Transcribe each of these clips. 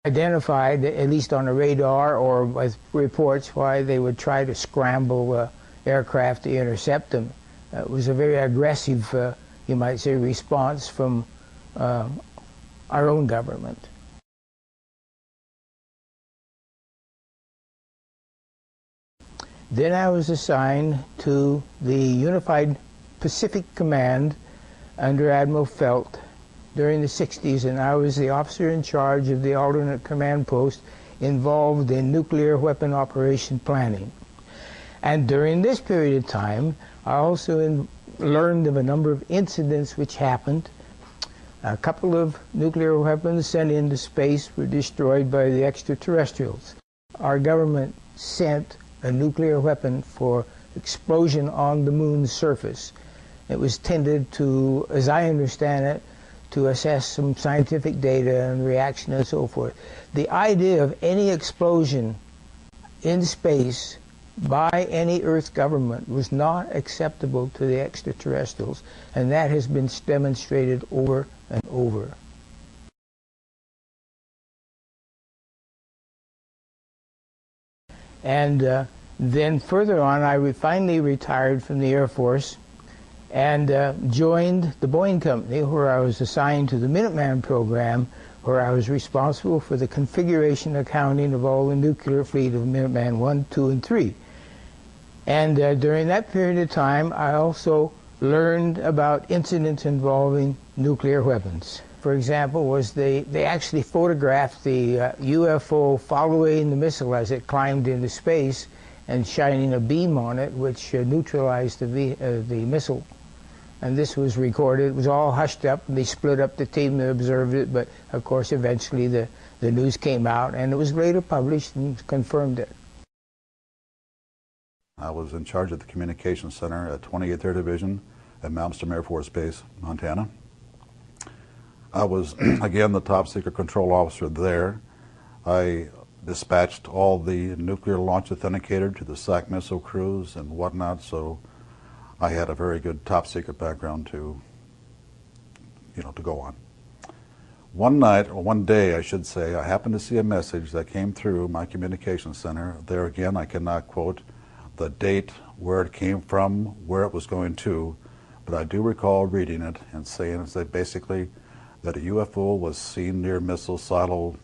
identified, at least on the radar or with reports, why they would try to scramble aircraft to intercept them. It was a very aggressive, you might say, response from our own government. Then I was assigned to the Unified Pacific Command under Admiral Felt during the 60s, and I was the officer in charge of the alternate command post involved in nuclear weapon operation planning. And during this period of time, I also learned of a number of incidents which happened. A couple of nuclear weapons sent into space were destroyed by the extraterrestrials. Our government sent a nuclear weapon for explosion on the moon's surface. It was tended to, as I understand it, to assess some scientific data and reaction and so forth. The idea of any explosion in space by any Earth government was not acceptable to the extraterrestrials, and that has been demonstrated over and over. And then further on, I finally retired from the Air Force and joined the Boeing Company, where I was assigned to the Minuteman program, where I was responsible for the configuration accounting of all the nuclear fleet of Minuteman 1, 2, and 3. And during that period of time, I also learned about incidents involving nuclear weapons. For example, they actually photographed the UFO following the missile as it climbed into space and shining a beam on it, which neutralized the missile. And this was recorded. It was all hushed up, and they split up the team that observed it, but of course eventually the news came out, and it was later published and confirmed it. I was in charge of the communications center at 28th Air Division at Malmstrom Air Force Base, Montana. I was, again, the top secret control officer there. I dispatched all the nuclear launch authenticator to the SAC missile crews and whatnot, so I had a very good top secret background to go on. One night, or one day I should say, I happened to see a message that came through my communications center. There again, I cannot quote the date, where it came from, where it was going to, but I do recall reading it and saying that basically that a UFO was seen near missile silo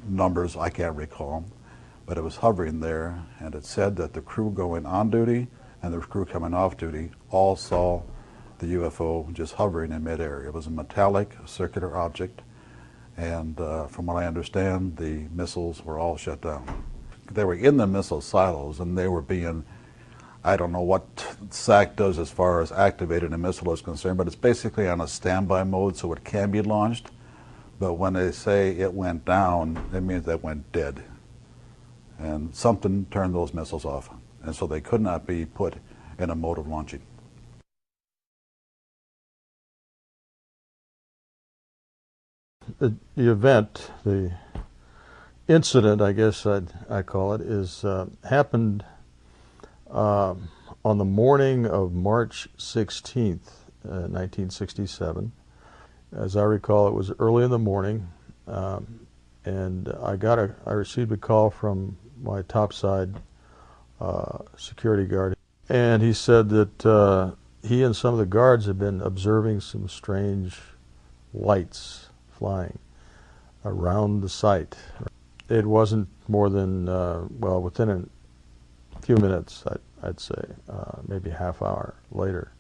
numbers I can't recall, but it was hovering there, and it said that the crew going on duty and the crew coming off duty all saw the UFO just hovering in midair. It was a metallic circular object, and from what I understand, the missiles were all shut down. They were in the missile silos, and they were being, I don't know what SAC does as far as activating a missile is concerned, but it's basically on a standby mode, so it can be launched. But when they say it went down, it means that it went dead. And something turned those missiles off, and so they could not be put in a mode of launching. The event, the incident, I guess I call it, happened on the morning of March 16th, 1967. As I recall, it was early in the morning, and I received a call from my topside security guard, and he said that he and some of the guards had been observing some strange lights flying around the site. It wasn't more than, well, within a few minutes, I'd say, maybe a half hour later.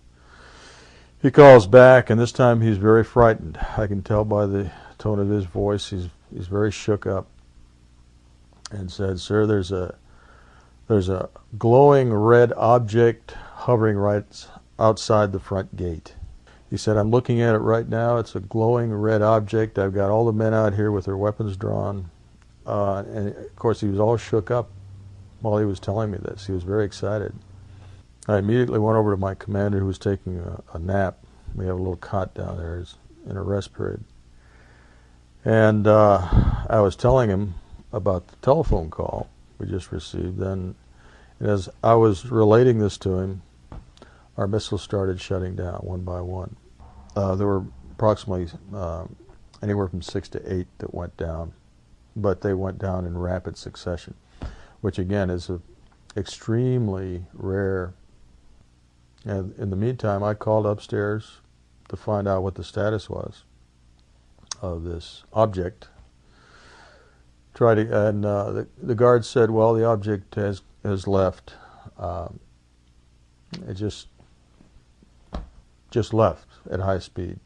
He calls back, and this time he's very frightened. I can tell by the tone of his voice, he's very shook up, and said, "Sir, there's a glowing red object hovering right outside the front gate." He said, "I'm looking at it right now. It's a glowing red object. I've got all the men out here with their weapons drawn." And of course, he was all shook up while he was telling me this. He was very excited. I immediately went over to my commander, who was taking a nap. We have a little cot down there in a rest period. And I was telling him about the telephone call we just received. And as I was relating this to him, our missiles started shutting down one by one. There were approximately anywhere from 6 to 8 that went down but they went down in rapid succession, which again is extremely rare. And in the meantime, I called upstairs to find out what the status was of this object. The guard said, well, the object has left. It just left at high speed.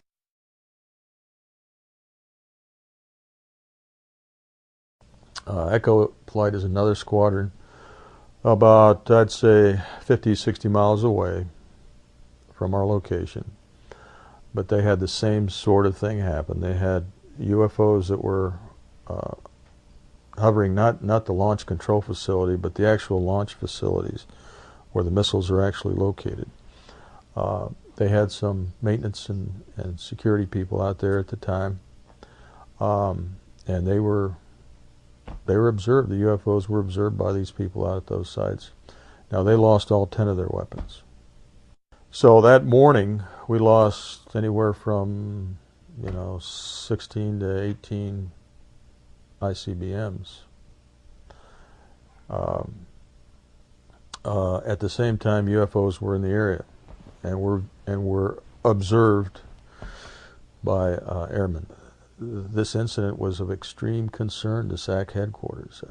Echo Flight is another squadron about, I'd say, 50, 60 miles away from our location. But they had the same sort of thing happen. They had UFOs that were hovering not the launch control facility, but the actual launch facilities where the missiles are actually located. They had some maintenance and security people out there at the time, and they were observed. The UFOs were observed by these people out at those sites. Now, they lost all 10 of their weapons. So that morning, we lost anywhere from 16 to 18 ICBMs. At the same time, UFOs were in the area and were observed by airmen. This incident was of extreme concern to SAC headquarters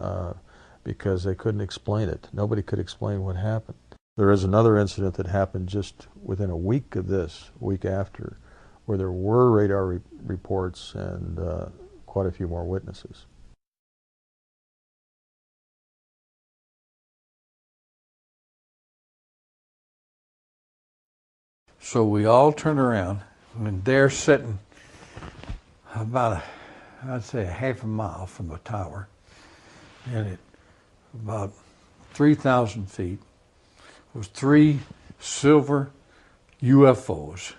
because they couldn't explain it. Nobody could explain what happened. There is another incident that happened just within a week of this, week after, where there were radar reports and quite a few more witnesses. So we all turned around, and they're sitting about, I'd say, a half a mile from the tower, and at about 3,000 feet was 3 silver UFOs,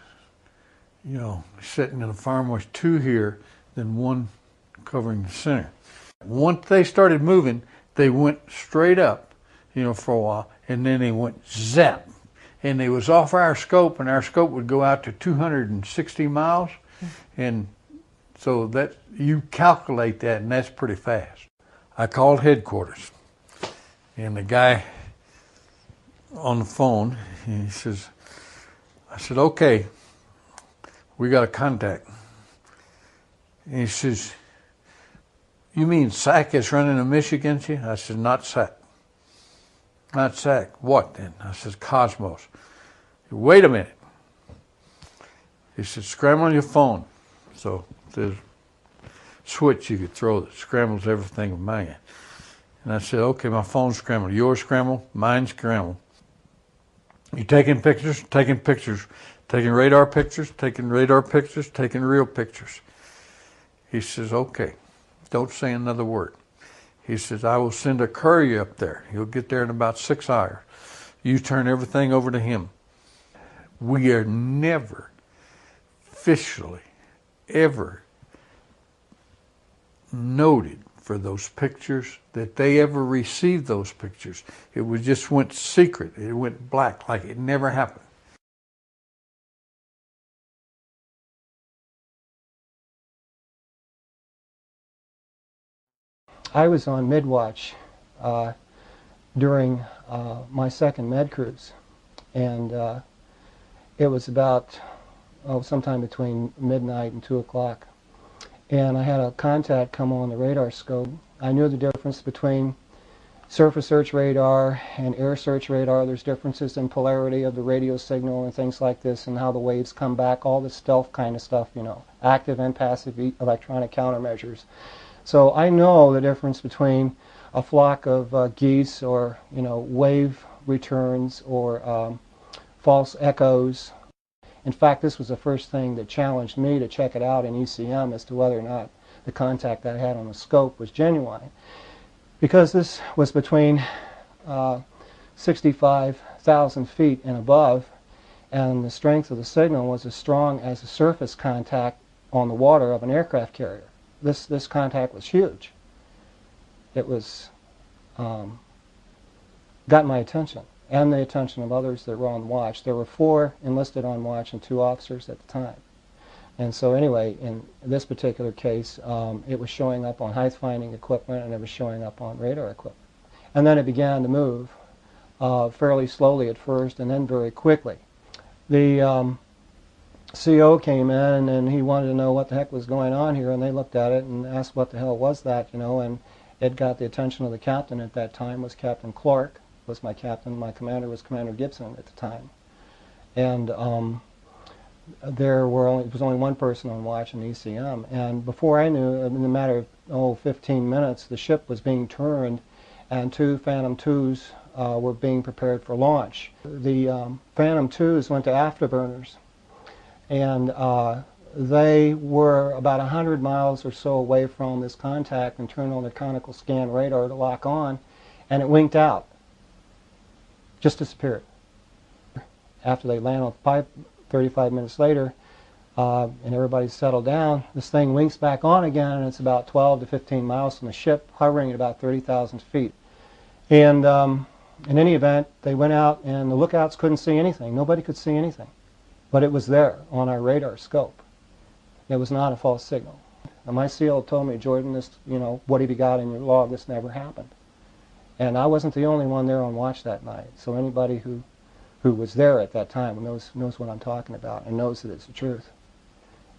sitting in a farm. Was 2 here, then 1 covering the center. Once they started moving, they went straight up, for a while, and then they went zap. And they was off our scope, and our scope would go out to 260 miles. And so that you calculate that, and that's pretty fast. I called headquarters, and the guy on the phone, he says, I said, okay, we got a contact. And he says, you mean SAC is running a mission against you? I said, not SAC. Not SAC. What then? I said, Cosmos. Wait a minute. He said, scramble on your phone. So there's a switch you could throw that scrambles everything with mine. And I said, okay, my phone's scrambled. Yours scrambled, mine's scrambled. You taking pictures? Taking pictures. Taking radar pictures? Taking radar pictures? Taking real pictures. He says, okay, don't say another word. He says, I will send a courier up there. He'll get there in about 6 hours. You turn everything over to him. We are never officially ever noted for those pictures that they ever received those pictures. It was just went secret. It went black, like it never happened. I was on mid-watch during my second med cruise, and it was about sometime between midnight and 2 o'clock, and I had a contact come on the radar scope. I knew the difference between surface search radar and air search radar. There's differences in polarity of the radio signal and things like this, and how the waves come back, all the stealth kind of stuff, active and passive electronic countermeasures. So I know the difference between a flock of geese or, wave returns or false echoes. In fact, this was the first thing that challenged me to check it out in ECM as to whether or not the contact I had on the scope was genuine. Because this was between 65,000 feet and above, and the strength of the signal was as strong as the surface contact on the water of an aircraft carrier. This contact was huge. It was got my attention and the attention of others that were on watch. There were 4 enlisted on watch and 2 officers at the time. And so anyway, in this particular case, it was showing up on height-finding equipment, and it was showing up on radar equipment. And then it began to move fairly slowly at first, and then very quickly. The CO came in, and he wanted to know what the heck was going on here, and they looked at it and asked what the hell was that, you know, and it got the attention of the captain at that time. Was Captain Clark, was my captain. My commander was Commander Gibson at the time. And it was only one person on watch in ECM, and before I knew, in a matter of 15 minutes, the ship was being turned, and 2 Phantom IIs were being prepared for launch. The Phantom IIs went to afterburners, and they were about 100 miles or so away from this contact and turned on the conical scan radar to lock on, and it winked out. Just disappeared. After they land on the pipe, 35 minutes later, and everybody's settled down, this thing winks back on again, and it's about 12 to 15 miles from the ship, hovering at about 30,000 feet. And in any event, they went out, and the lookouts couldn't see anything. Nobody could see anything. But it was there on our radar scope. It was not a false signal. And my SEAL told me, Jordan, this, you know, what have you got in your log? This never happened. And I wasn't the only one there on watch that night. So anybody who was there at that time knows what I'm talking about and knows that it's the truth.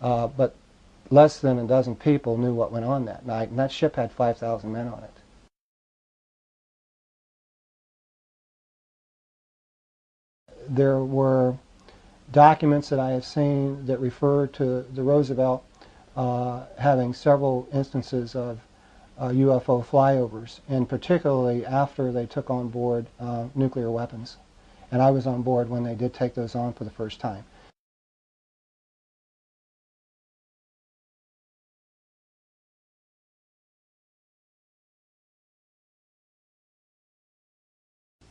But less than a dozen people knew what went on that night, and that ship had 5,000 men on it. There were documents that I have seen that refer to the Roosevelt having several instances of UFO flyovers, and particularly after they took on board nuclear weapons. And I was on board when they did take those on for the first time.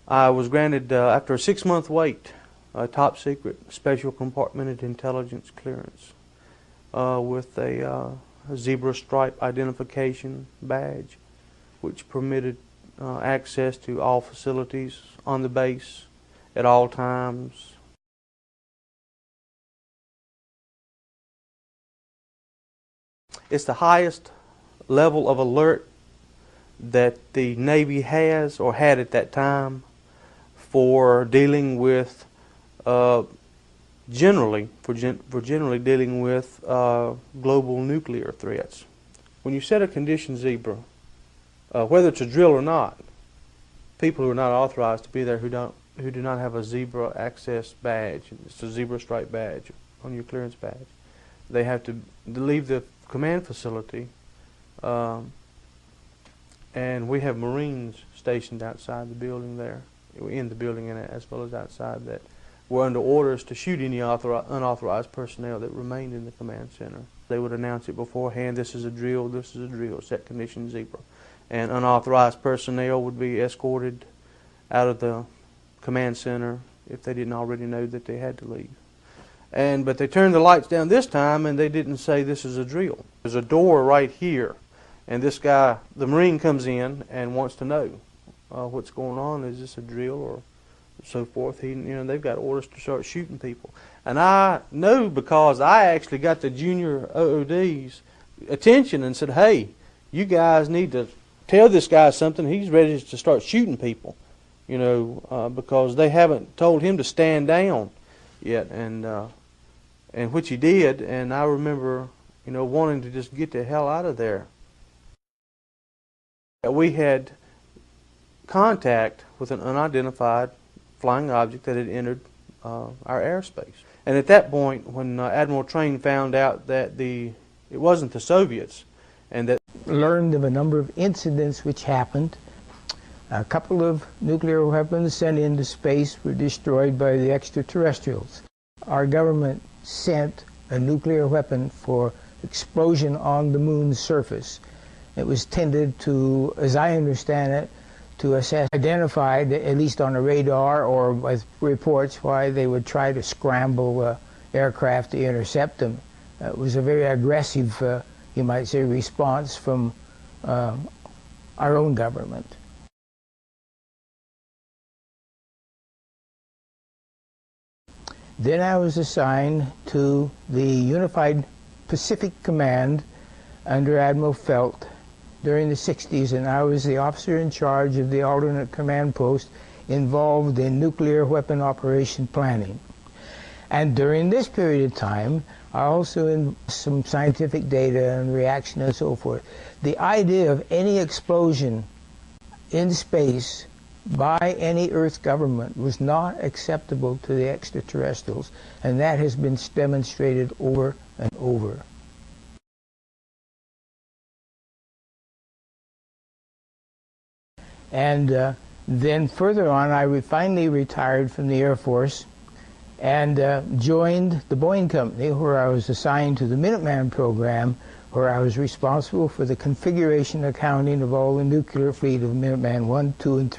I was granted, after a 6-month wait, a top secret special compartmented intelligence clearance with a zebra stripe identification badge, which permitted access to all facilities on the base at all times. It's the highest level of alert that the Navy has or had at that time for dealing with generally dealing with global nuclear threats. When you set a condition zebra, whether it's a drill or not, people who are not authorized to be there who do not have a zebra access badge, it's a zebra stripe badge on your clearance badge, they have to leave the command facility, and we have Marines stationed outside the building there, in the building and as well as outside, that were under orders to shoot any unauthorized personnel that remained in the command center. They would announce it beforehand, this is a drill, set condition zebra. And unauthorized personnel would be escorted out of the command center if they didn't already know that they had to leave. But they turned the lights down this time, and they didn't say this is a drill. There's a door right here, and this guy, the Marine, comes in and wants to know what's going on. Is this a drill or so forth? They've got orders to start shooting people. And I know because I actually got the junior OOD's attention and said, hey, you guys need to tell this guy something. He's ready to start shooting people, because they haven't told him to stand down yet, and which he did. And I remember, wanting to just get the hell out of there. We had contact with an unidentified flying object that had entered our airspace. And at that point, when Admiral Train found out that it wasn't the Soviets, and that learned of a number of incidents which happened. A couple of nuclear weapons sent into space were destroyed by the extraterrestrials. Our government sent a nuclear weapon for explosion on the moon's surface. It was tended to, as I understand it, to identify, at least on a radar or with reports, why they would try to scramble aircraft to intercept them. It was a very aggressive, you might say, response from our own government. Then I was assigned to the Unified Pacific Command under Admiral Felt during the 60s, and I was the officer in charge of the alternate command post involved in nuclear weapon operation planning. And during this period of time, I also in some scientific data and reaction and so forth. The idea of any explosion in space by any Earth government was not acceptable to the extraterrestrials, and that has been demonstrated over and over. And then further on, I finally retired from the Air Force and joined the Boeing Company, where I was assigned to the Minuteman program, where I was responsible for the configuration accounting of all the nuclear fleet of Minuteman 1, 2, and 3.